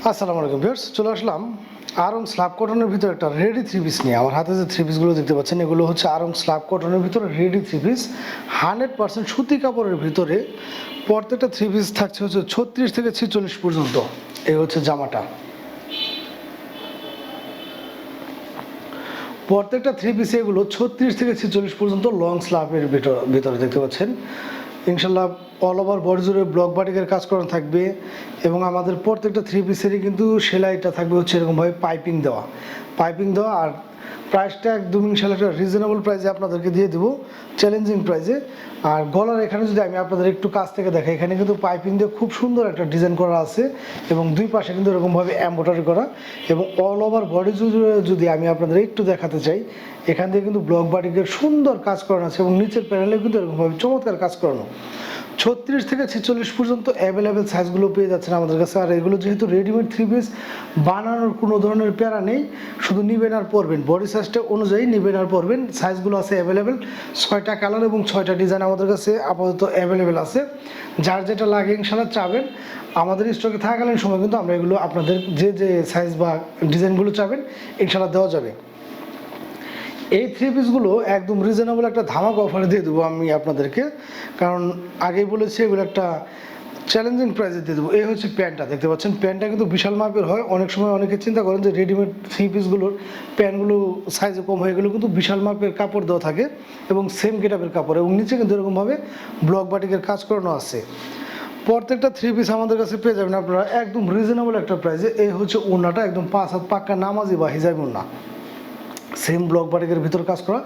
আসসালামু আলাইকুম ভিউয়ার্স, চলে আসলাম আরং স্ল্যাব কটনের ভিতরে একটা রেডি থ্রি পিস নিয়ে। আমার হাতে যে থ্রি পিসগুলো দেখতে পাচ্ছেন এগুলো হচ্ছে আরং স্ল্যাব কটনের ভিতরে রেডি থ্রি পিস, 100% সুতি কাপড়ের ভিতরে। প্রত্যেকটা থ্রি পিস থাকছে হচ্ছে 36 থেকে 46 পর্যন্ত। এই হচ্ছে জামাটা। প্রত্যেকটা থ্রি পিস এগুলো 36 থেকে 46 পর্যন্ত লং স্ল্যাবের ভিতরে দেখতে পাচ্ছেন। ইনশাল্লাহ অল ওভার বডি জুড়ে ব্লক বাটিকের কাজ করানো থাকবে এবং আমাদের প্রত্যেকটা থ্রি পিসেরই কিন্তু সেলাইটা থাকবে হচ্ছে এরকমভাবে পাইপিং দেওয়া। আর প্রাইসটা একদম ইনশাল্লাহ একটা রিজনেবল প্রাইসে আপনাদেরকে দিয়ে দেবো, চ্যালেঞ্জিং প্রাইসে। আর গলার এখানে যদি আমি আপনাদের একটু কাছ থেকে দেখাই, এখানে কিন্তু পাইপিং দিয়ে খুব সুন্দর একটা ডিজাইন করা আছে এবং দুই পাশে কিন্তু এরকমভাবে এমব্রয়ডারি করা। এবং অল ওভার বডি জুড়ে যদি আমি আপনাদের একটু দেখাতে চাই, এখান থেকে কিন্তু ব্লক বাটিকের সুন্দর কাজ করানো আছে এবং নিচের প্যানেলে কিন্তু এরকমভাবে চমৎকার কাজ করানো। 36 থেকে 46 পর্যন্ত অ্যাভেলেবেল সাইজগুলো পেয়ে যাচ্ছেন আমাদের কাছে। আর এগুলো যেহেতু রেডিমেড থ্রি পিস, বানানোর কোনো ধরনের প্যারা নেই, শুধু নিবেন আর পরবেন, বডি সাইজটা অনুযায়ী নিবেন আর পরবেন। সাইজগুলো আছে অ্যাভেলেবেল, 6টা কালার এবং 6টা ডিজাইন আমাদের কাছে আপাতত অ্যাভেলেবেল আছে। যার যেটা লাগে ইনশাল্লাহ চাবেন আমাদের স্টকে থাকাকালীন সময় কিন্তু আমরা এগুলো আপনাদের যে সাইজ বা ডিজাইনগুলো চাবেন ইনশাল্লাহ দেওয়া যাবে। এই থ্রি পিসগুলো একদম রিজনেবল একটা ধামাকা অফারে দিয়ে দেবো আমি আপনাদেরকে, কারণ আগেই বলেছি এগুলো একটা চ্যালেঞ্জিং প্রাইসে দিয়ে দেবো। এই হচ্ছে প্যান্টটা, দেখতে পাচ্ছেন প্যান্টটা কিন্তু বিশাল মাপের হয়। অনেক সময় অনেকে চিন্তা করেন যে রেডিমেড থ্রি পিসগুলোর প্যান্টগুলো সাইজে কম হয়, এগুলো কিন্তু বিশাল মাপের কাপড় দেওয়া থাকে এবং সেম গেটআপের কাপড়, এবং নিচে কিন্তু এরকমভাবে ব্লক বাটিকের কাজ করানো আছে। প্রত্যেকটা থ্রি পিস আমাদের কাছে পেয়ে যাবেন আপনারা একদম রিজনেবল একটা প্রাইসে। এই হচ্ছে ওড়নাটা, একদম 5 হাত পাক্কা নামাজি বা হিজাব ওড়না, সেম ব্লক বাটিকের ভিতর কাজ করা,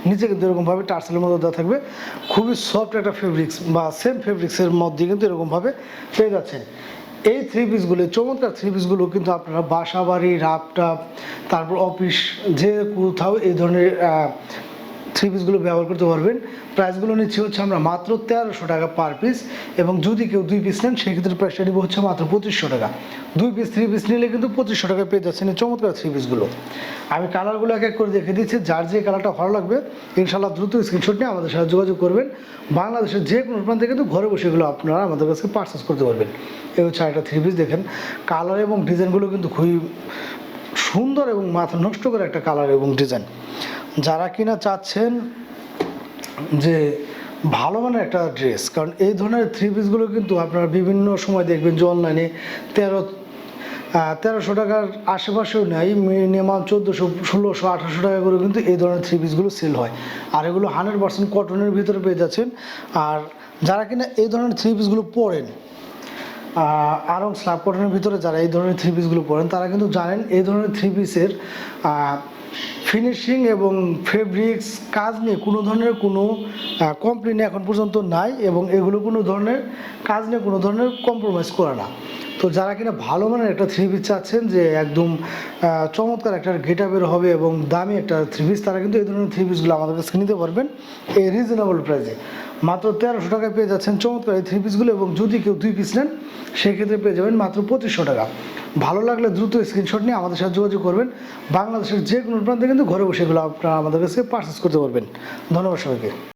নিচে কিন্তু এরকমভাবে টার্সেলের মধ্যে দেওয়া থাকবে। খুবই সফট একটা ফেব্রিক্স বা সেম ফেব্রিক্সের মধ্যে কিন্তু এরকমভাবে পেয়ে যাচ্ছেন। এই থ্রি পিসগুলো, চমৎকার থ্রি পিসগুলো কিন্তু আপনারা বাসা বাড়ি, রাপটাপ, তারপর অফিস, যে কোথাও এই ধরনের থ্রি পিসগুলো ব্যবহার করতে পারবেন। প্রাইসগুলো নিচ্ছি হচ্ছে আমরা মাত্র 1300 টাকা পার পিস, এবং যদি কেউ 2 পিস নেন সেক্ষেত্রে প্রাইসটা নিব হচ্ছে মাত্র 2500 টাকা। 2 পিস 3 পিস নিলে কিন্তু 2500 টাকায় পেয়ে যাচ্ছেন এই চমৎকার থ্রি পিসগুলো। আমি কালারগুলো এক এক করে দেখে দিচ্ছি, যার যে কালারটা ভালো লাগবে ইনশাল্লাহ দ্রুত স্ক্রিনশট নিয়ে আমাদের সাথে যোগাযোগ করবেন। বাংলাদেশের যে কোনো প্রান্তে কিন্তু ঘরে বসে এগুলো আপনারা আমাদের কাছে পারচেস করতে পারবেন। এই হচ্ছে একটা থ্রি পিস, দেখেন কালার এবং ডিজাইনগুলো কিন্তু খুবই সুন্দর এবং মাথা নষ্ট করে একটা কালার এবং ডিজাইন। যারা কিনা চাচ্ছেন যে ভালো মানের একটা ড্রেস, কারণ এই ধরনের থ্রি পিসগুলো কিন্তু আপনারা বিভিন্ন সময় দেখবেন যে অনলাইনে 1300 টাকার আশেপাশেও নেই, মিনিমাম 1400, 1600, 1800 টাকা করে কিন্তু এই ধরনের থ্রি পিসগুলো সেল হয়। আর এগুলো 100% কটনের ভিতরে পেয়ে যাচ্ছেন। আর যারা কিনা এই ধরনের থ্রি পিসগুলো পরেন, আরং স্ল্যাব কটনের ভিতরে যারা এই ধরনের থ্রি পিসগুলো পরেন তারা কিন্তু জানেন এই ধরনের থ্রি পিসের ফিনিশিং এবং ফেব্রিক্স কাজ নিয়ে কোনো ধরনের কোনো কমপ্লেন এখন পর্যন্ত নাই, এবং এগুলো কোনো ধরনের কাজ নিয়ে কোনো ধরনের কম্প্রোমাইজ করে না। তো যারা কিনা ভালো মানের একটা থ্রি পিস চাচ্ছেন যে একদম চমৎকার একটা গেটআপের হবে এবং দামি একটা থ্রি পিস, তারা কিন্তু এই ধরনের থ্রি পিসগুলো আমাদের কাছে নিতে পারবেন এই রিজনেবল প্রাইসে। মাত্র 1300 টাকায় পেয়ে যাচ্ছেন চমৎকার এই থ্রি পিসগুলো, এবং যদি কেউ 2 পিস নেন সেক্ষেত্রে পেয়ে যাবেন মাত্র 2500 টাকা। ভালো লাগলে দ্রুত স্ক্রিনশট নিয়ে আমাদের সাথে যোগাযোগ করবেন। বাংলাদেশের যে কোনো প্রান্তে কিন্তু ঘরে বসে এগুলো আপনারা আমাদের কাছে পারচেস করতে পারবেন। ধন্যবাদ সবাইকে।